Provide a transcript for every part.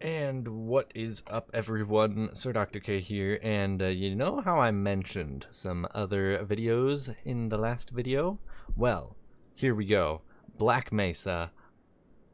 And what is up, everyone? Sir Dr. K here, and you know how I mentioned some other videos in the last video? Well, here we go. Black Mesa.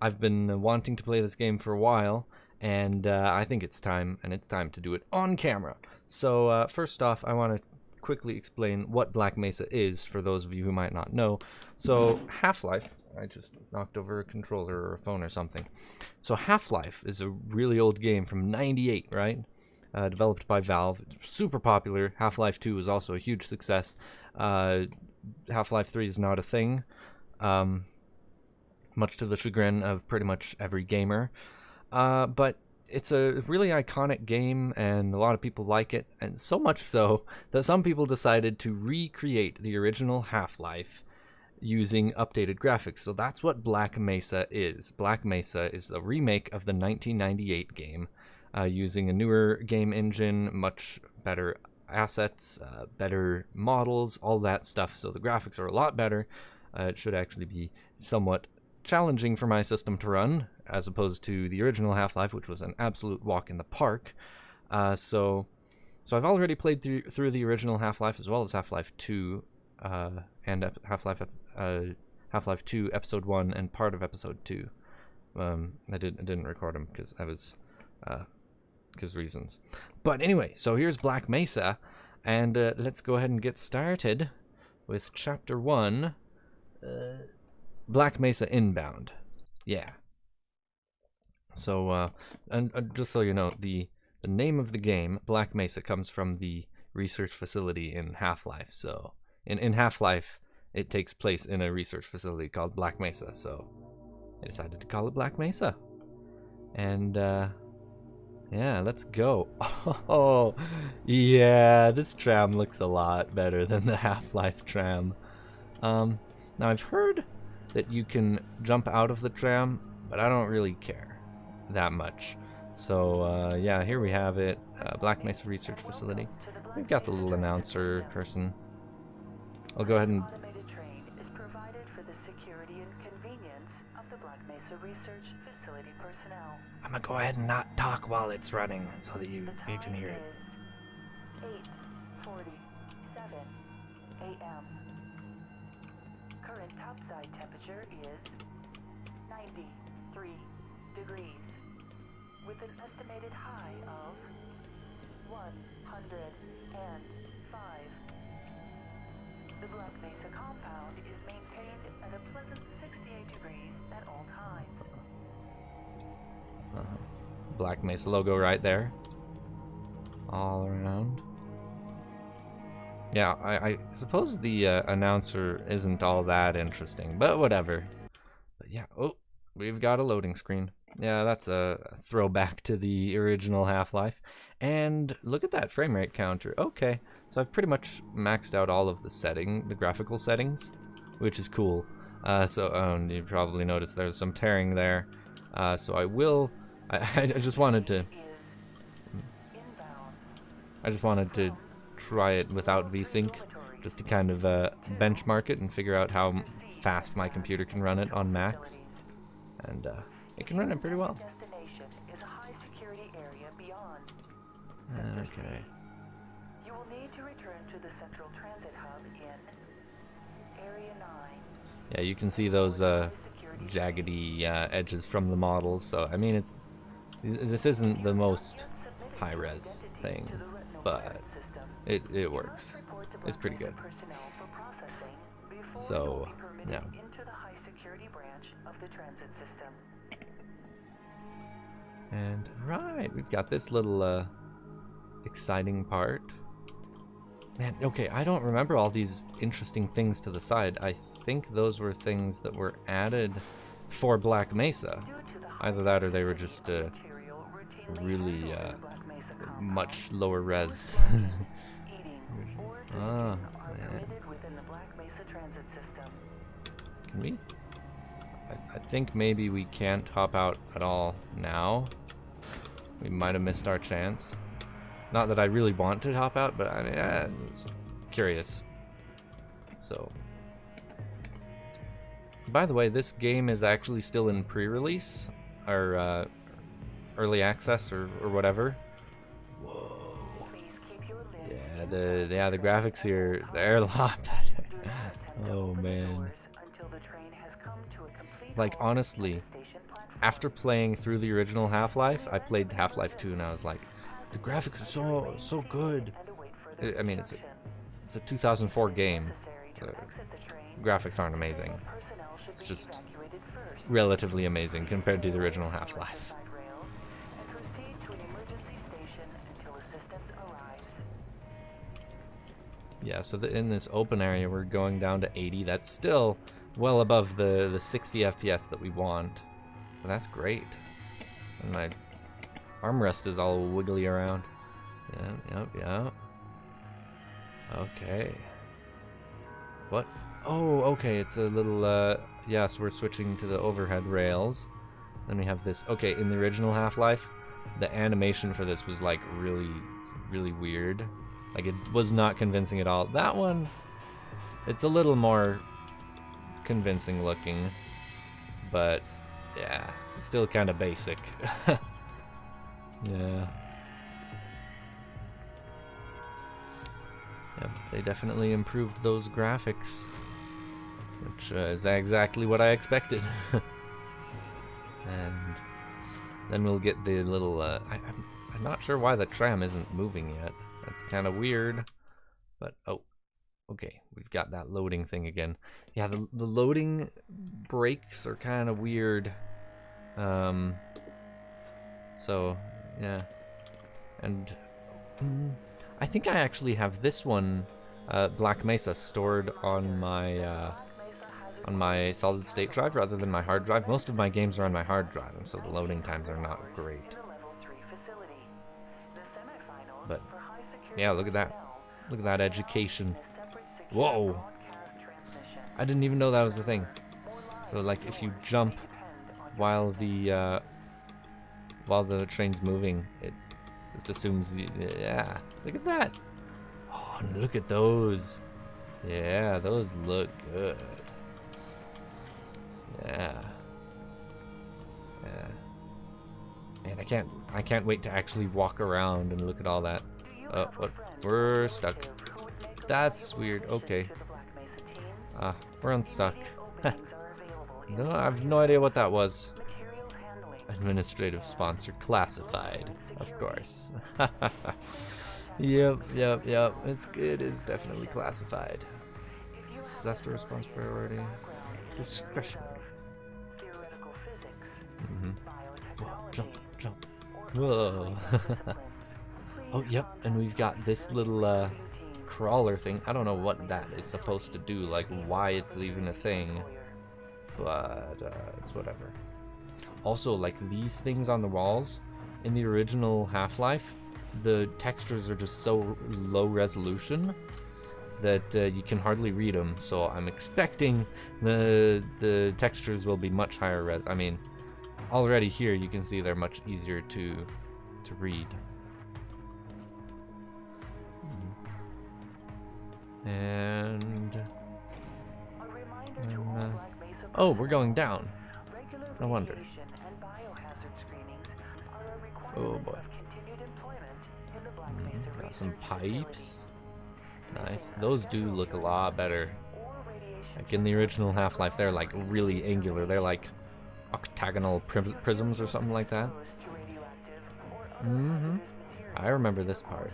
I've been wanting to play this game for a while, and I think it's time, to do it on camera. So first off, I want to quickly explain what Black Mesa is for those of you who might not know. So Half-Life, I just knocked over a controller or a phone or something. So Half-Life is a really old game from '98, right? Developed by Valve. It's super popular. Half-Life 2 was also a huge success. Half-Life 3 is not a thing, much to the chagrin of pretty much every gamer. But it's a really iconic game, and a lot of people like it, and so much so that some people decided to recreate the original Half-Life using updated graphics. So that's what Black Mesa is. Black Mesa is the remake of the 1998 game, using a newer game engine, much better assets, better models, all that stuff. So the graphics are a lot better. It should actually be somewhat challenging for my system to run, as opposed to the original Half-Life, which was an absolute walk in the park. So I've already played through the original Half-Life, as well as Half-Life 2, and Half-Life 2 Episode 1 and part of Episode 2. I didn't record them because I was because reasons. But anyway, so here's Black Mesa, and let's go ahead and get started with Chapter 1. Black Mesa Inbound. Yeah. So, and just so you know, the name of the game, Black Mesa, comes from the research facility in Half-Life. So, in Half-Life, it takes place in a research facility called Black Mesa. So, I decided to call it Black Mesa. And, yeah, let's go. Oh, yeah, this tram looks a lot better than the Half-Life tram. Now, I've heard that you can jump out of the tram, but I don't really care that much. So yeah, here we have it, Black Mesa Research Facility. We've got the little announcer person. I'll go ahead and automated train is provided for the security and convenience of the Black Mesa Research Facility personnel. I'm gonna go ahead and not talk while it's running so that you can hear it. 8:47 a.m. Current topside temperature is 93 degrees, with an estimated high of 105. The Black Mesa compound is maintained at a pleasant 68 degrees at all times. Black Mesa logo right there, all around. Yeah, I suppose the announcer isn't all that interesting, but whatever. But yeah, oh, we've got a loading screen. Yeah, that's a throwback to the original Half-Life. And look at that frame rate counter. Okay, so I've pretty much maxed out all of the graphical settings, which is cool. So you probably noticed there's some tearing there. So I just wanted to try it without VSync, just to kind of benchmark it and figure out how fast my computer can run it on max. And it can run it pretty well. Okay. You will need to return to the central transit hub in Area 9. Yeah, you can see those jaggedy edges from the models. So I mean, this isn't the most high-res thing, but it works. It's pretty good. So yeah. And right, we've got this little exciting part. Man, okay, I don't remember all these interesting things to the side. I think those were things that were added for Black Mesa. Either that or they were just really much lower res. Ah, man. Can we? I think maybe we can't hop out at all now. We might have missed our chance. Not that I really want to hop out, but I mean, I'm curious. So, by the way, this game is actually still in pre-release, or early access or whatever. Whoa. Yeah, the graphics here, they're a lot better. Oh man. Like honestly, after playing through the original Half-Life, I played Half-Life 2 and I was like, the graphics are so good. I mean, it's a 2004 game. The graphics aren't amazing. It's just relatively amazing compared to the original Half-Life. Yeah, so in this open area, we're going down to 80. That's still well above the 60 FPS that we want. So that's great. And my armrest is all wiggly around. Yep. Okay. What? Oh, okay, it's a little, yeah, so we're switching to the overhead rails. Then we have this. Okay, in the original Half-Life, the animation for this was, like, really weird. Like, it was not convincing at all. That one, it's a little more convincing looking. But, yeah, it's still kind of basic. Yeah. Yep, they definitely improved those graphics, which is exactly what I expected. And then we'll get the little, I'm not sure why the tram isn't moving yet. That's kind of weird, but oh, okay, we've got that loading thing again. Yeah, the loading breaks are kind of weird. So, yeah, and I think I actually have this one, Black Mesa, stored on my solid state drive rather than my hard drive. Most of my games are on my hard drive, and so the loading times are not great. But yeah, look at that. Look at that education. Whoa! I didn't even know that was a thing. So like, if you jump while the train's moving, it just assumes. Yeah, look at that. Oh, and look at those. Yeah, those look good. Yeah. And I can't wait to actually walk around and look at all that. Oh, what? We're stuck. That's weird. Okay. We're unstuck. No, I have no idea what that was. Administrative sponsor classified, of course. Yep. It is definitely classified. Disaster response priority. Discretionary. Jump. Whoa. Oh, yep, and we've got this little crawler thing. I don't know what that is supposed to do, like why it's even a thing, but it's whatever. Also, like these things on the walls, in the original Half-Life, the textures are just so low resolution that you can hardly read them, so I'm expecting the textures will be much higher res. I mean, already here you can see they're much easier to read. And oh, we're going down. No wonder. Oh boy. Got some pipes. Nice. Those do look a lot better. Like in the original Half-Life, they're like really angular. They're like octagonal prisms or something like that. I remember this part.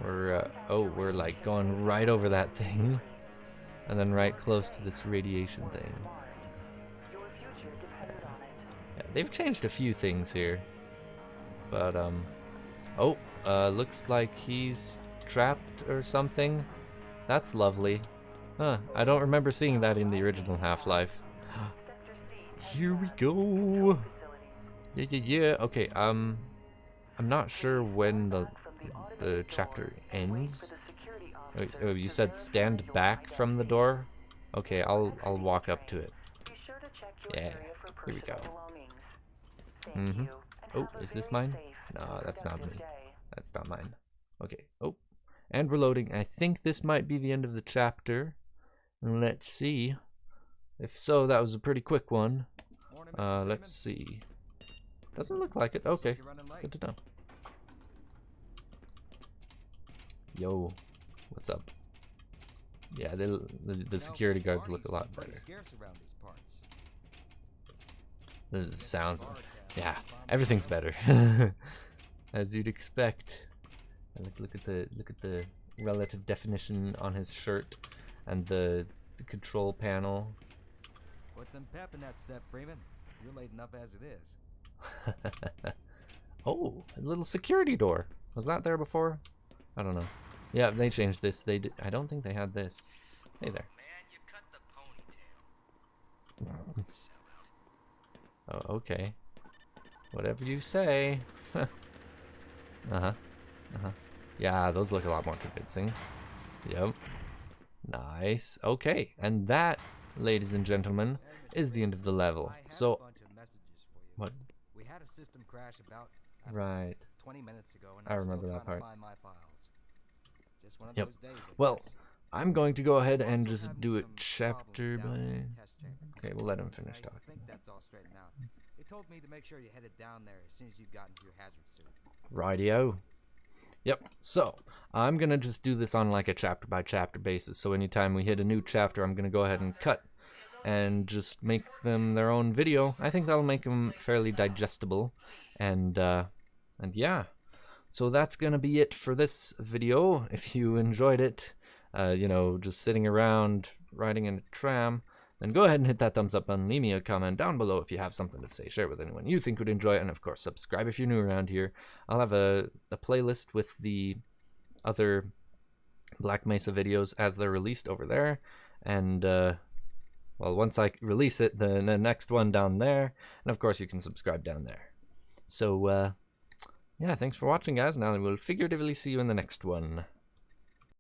We're like going right over that thing, and then right close to this radiation thing. Yeah, they've changed a few things here, but looks like he's trapped or something. That's lovely. Huh, I don't remember seeing that in the original Half-Life. Here we go. Yeah. Okay, I'm not sure when the chapter ends. Oh, you said stand back from the door? Okay, I'll walk up to it. Yeah, here we go. Oh, is this mine? No, that's not me. That's not mine. Okay. Oh, and we're loading. I think this might be the end of the chapter. Let's see. If so, that was a pretty quick one. Let's see. Doesn't look like it. Okay, good to know. Yo, what's up? Yeah, the security guards look a lot better. The sounds, yeah, everything's better, as you'd expect. Look at the relative definition on his shirt and the control panel. Put some pep in that step, Freeman. You're late enough as it is. Oh, a little security door. Was that there before? I don't know. Yeah, they changed this. They did. I don't think they had this. Hey there. Man, you cut the ponytail. Oh, okay. Whatever you say. Uh-huh. Yeah, those look a lot more convincing. Yep. Nice. Okay, and that, ladies and gentlemen, is the end of the level. So, what? We had a system crash about Right. 20 minutes ago, and I remember still that trying to part. find my files. Just one of Yep. those days, I Well, guess. I'm going to go ahead We're and also just having do it some chapter problems down in by... the test chamber. Okay, we'll let him finish I talking. think that's all straightened out. They told me to make sure you headed down there as soon as you got into your hazard suit. Rightio. Yep, so I'm gonna just do this on like a chapter by chapter basis. So anytime we hit a new chapter, I'm gonna go ahead and cut and just make them their own video. I think that'll make them fairly digestible. And yeah, so that's gonna be it for this video. If you enjoyed it, you know, just sitting around riding in a tram, then go ahead and hit that thumbs up button. Leave me a comment down below if you have something to say. Share it with anyone you think would enjoy it, and of course, subscribe if you're new around here. I'll have a playlist with the other Black Mesa videos as they're released over there, and well, once I release it, then the next one down there, and of course, you can subscribe down there. So yeah, thanks for watching, guys, and I will figuratively see you in the next one.